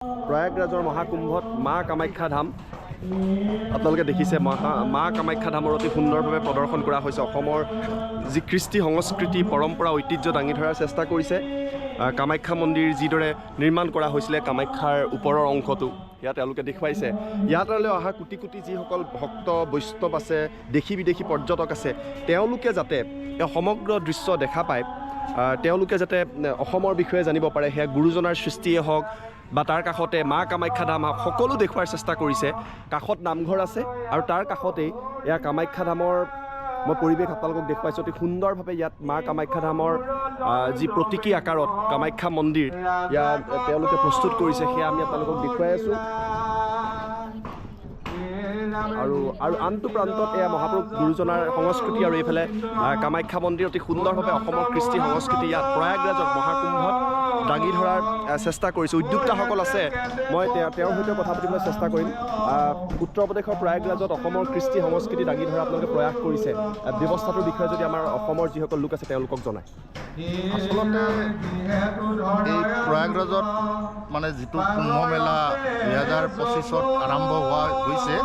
প্ৰয়াগৰাজৰ মহাকুম্ভত মা কামাখ্যা ধাম আপোনালোকে দেখিছে মা কামাখ্যা ধামৰ অতি সুন্দৰভাৱে প্ৰদৰ্শন কৰা হৈছে অসমৰ যি কৃষ্টি সংস্কৃতি পৰম্পৰা ঐতিহ্য দাঙি ধৰাৰ চেষ্টা কৰিছে কামাখ্যা মন্দিৰ যিদৰে নিৰ্মাণ কৰা হৈছিলে কামাখ্যাৰ ওপৰৰ অংশটো ইয়াত তেওঁলোকে দেখুৱাইছে ইয়ালৈ অহা কোটি কোটি যিসকল ভক্ত বৈষ্ণৱ আছে দেশী বিদেশী পৰ্যটক আছে তেওঁলোকে যাতে এই সমগ্ৰ দৃশ্য দেখা পায় তেওঁলোকে যাতে অসমৰ বিষয়ে জানিব পাৰে সেয়া গুৰুজনাৰ সৃষ্টিয়ে হওক বা তাৰ কাষতে মা কামাখ্যা ধাম সকলো দেখুৱাৰ চেষ্টা কৰিছে কাষত নামঘৰ আছে আৰু তাৰ কাষতেই এয়া কামাখ্যা ধামৰ মই পৰিৱেশ আপোনালোকক দেখুৱাইছোঁ অতি সুন্দৰভাৱে ইয়াত মা কামাখ্যা ধামৰ যি প্ৰতীকী আকাৰত কামাখ্যা মন্দিৰ ইয়াত তেওঁলোকে প্ৰস্তুত কৰিছে সেয়া আমি আপোনালোকক দেখুৱাই আছোঁ আৰু আনটো প্ৰান্তত এয়া মহাপুৰুষ গুৰুজনাৰ সংস্কৃতি আৰু এইফালে কামাখ্যা মন্দিৰ অতি সুন্দৰভাৱে অসমৰ কৃষ্টি সংস্কৃতি ইয়াত প্ৰয়াগৰাজত মহাকুম্ভত দাঙি ধৰাৰ চেষ্টা কৰিছোঁ উদ্যোক্তাসকল আছে মই তেওঁৰ সৈতে কথা পাতিবলৈ চেষ্টা কৰিম উত্তৰ প্ৰদেশৰ প্ৰয়াগৰাজত অসমৰ কৃষ্টি সংস্কৃতি দাঙি ধৰা আপোনালোকে প্ৰয়াস কৰিছে ব্যৱস্থাটোৰ বিষয়ে যদি আমাৰ অসমৰ যিসকল লোক আছে তেওঁলোকক জনায় আচলতে এই প্ৰয়াগৰাজত মানে যিটো কুম্ভ মেলা 2025ত আৰম্ভ হৈছে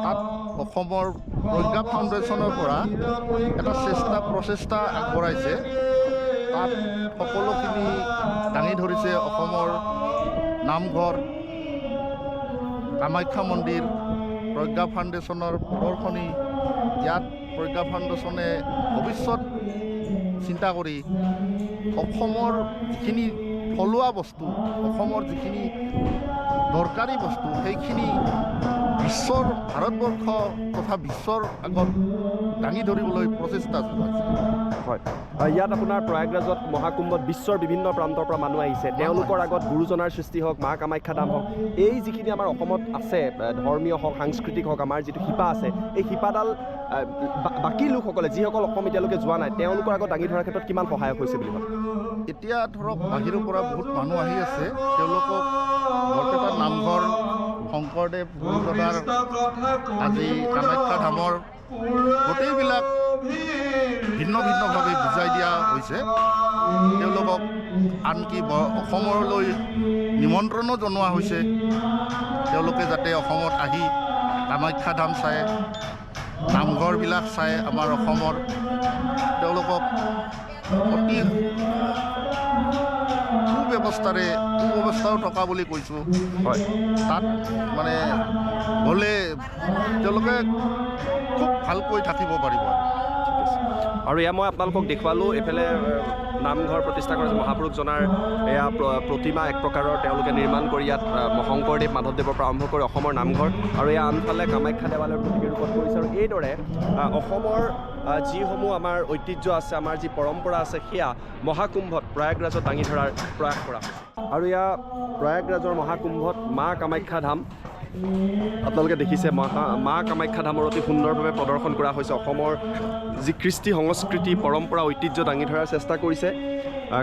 তাত অসমৰ প্ৰজ্ঞা ফাউণ্ডেশ্যনৰ পৰা এটা প্ৰচেষ্টা আগবঢ়াইছে তাত সকলোখিনি দাঙি ধৰিছে অসমৰ নামঘৰ কামাখ্যা মন্দিৰ প্ৰজ্ঞা ফাউণ্ডেশ্যনৰ প্ৰদৰ্শনী ইয়াত প্ৰজ্ঞা ফাউণ্ডেশ্যনে ভৱিষ্যত চিন্তা কৰি অসমৰ যিখিনি থলুৱা বস্তু অসমৰ যিখিনি দৰকাৰী বস্তু সেইখিনি বিশ্বৰ ভাৰতবৰ্ষ তথা বিশ্বৰ আগত দাঙি ধৰিবলৈ প্ৰচেষ্টা চলাইছে হয় ইয়াত আপোনাৰ প্ৰয়াগৰাজত মহাকুম্ভত বিশ্বৰ বিভিন্ন প্ৰান্তৰ পৰা মানুহ আহিছে তেওঁলোকৰ আগত গুৰুজনাৰ সৃষ্টি হওক মা কামাখ্যা ধাম হওক এই যিখিনি আমাৰ অসমত আছে ধৰ্মীয় হওক সাংস্কৃতিক হওক আমাৰ যিটো শিপা আছে এই শিপাডাল বাকী লোকসকলে যিসকল অসম এতিয়ালৈকে যোৱা নাই তেওঁলোকৰ আগত দাঙি ধৰাৰ ক্ষেত্ৰত কিমান সহায়ক হৈছে বুলি ভাবে এতিয়া ধৰক বাহিৰৰ পৰা বহুত মানুহ আহি আছে তেওঁলোকক বৰপেটা নামঘৰ শংকৰদেৱ গুৰুজনাৰ আজি কামাখ্যা ধামৰ গোটেইবিলাক ভিন্ন ভিন্নভাৱে বুজাই দিয়া হৈছে তেওঁলোকক আনকি অসমলৈ নিমন্ত্ৰণো জনোৱা হৈছে তেওঁলোকে যাতে অসমত আহি কামাখ্যা ধাম চায় নামঘৰবিলাক চাই আমাৰ অসমৰ তেওঁলোকক অতি সুব্যৱস্থাও থকা বুলি কৈছোঁ হয় তাত মানে গ'লে তেওঁলোকে খুব ভালকৈ থাকিব পাৰিব আৰু এয়া মই আপোনালোকক দেখুৱালোঁ এইফালে নামঘৰ প্ৰতিষ্ঠা কৰা মহাপুৰুষজনাৰ এয়া প্ৰতিমা এক প্ৰকাৰৰ তেওঁলোকে নিৰ্মাণ কৰি ইয়াত শংকৰদেৱ মাধৱদেৱৰ পৰা আৰম্ভ কৰি অসমৰ নামঘৰ আৰু এয়া আনফালে কামাখ্যা দেৱালয়ৰ প্ৰতীকী ৰূপত কৰিছে আৰু এইদৰে অসমৰ যিসমূহ আমাৰ ঐতিহ্য আছে আমাৰ যি পৰম্পৰা আছে সেয়া মহাকুম্ভত প্ৰয়াগৰাজত দাঙি ধৰাৰ প্ৰয়াস কৰা হৈছে আৰু এয়া প্ৰয়াগৰাজৰ মহাকুম্ভত মা কামাখ্যা ধাম আপোনালোকে দেখিছে মা কামাখ্যা ধামৰ অতি সুন্দৰভাৱে প্ৰদৰ্শন কৰা হৈছে অসমৰ যি কৃষ্টি সংস্কৃতি পৰম্পৰা ঐতিহ্য দাঙি ধৰাৰ চেষ্টা কৰিছে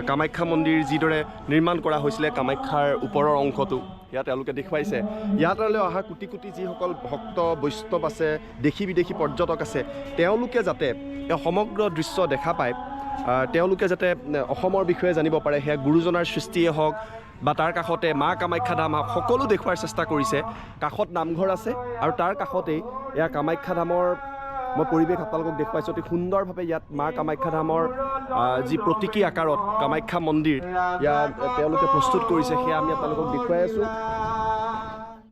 কামাখ্যা মন্দিৰ যিদৰে নিৰ্মাণ কৰা হৈছিলে কামাখ্যাৰ ওপৰৰ অংশটো ইয়াত তেওঁলোকে দেখুৱাইছে ইয়ালৈ অহা কোটি কোটি যিসকল ভক্ত বৈষ্ণৱ আছে দেশী বিদেশী পৰ্যটক আছে তেওঁলোকে যাতে এই সমগ্ৰ দৃশ্য দেখা পায় তেওঁলোকে যাতে অসমৰ বিষয়ে জানিব পাৰে সেয়া গুৰুজনাৰ সৃষ্টিয়ে হওক বা তাৰ কাষতে মা কামাখ্যা ধাম সকলো দেখুৱাৰ চেষ্টা কৰিছে কাষত নামঘৰ আছে আৰু তাৰ কাষতেই এয়া কামাখ্যা ধামৰ মই পৰিৱেশ আপোনালোকক দেখুৱাইছোঁ অতি সুন্দৰভাৱে ইয়াত মা কামাখ্যা ধামৰ যি প্ৰতীকী আকাৰত কামাখ্যা মন্দিৰ ইয়াত তেওঁলোকে প্ৰস্তুত কৰিছে সেয়া আমি আপোনালোকক দেখুৱাই আছোঁ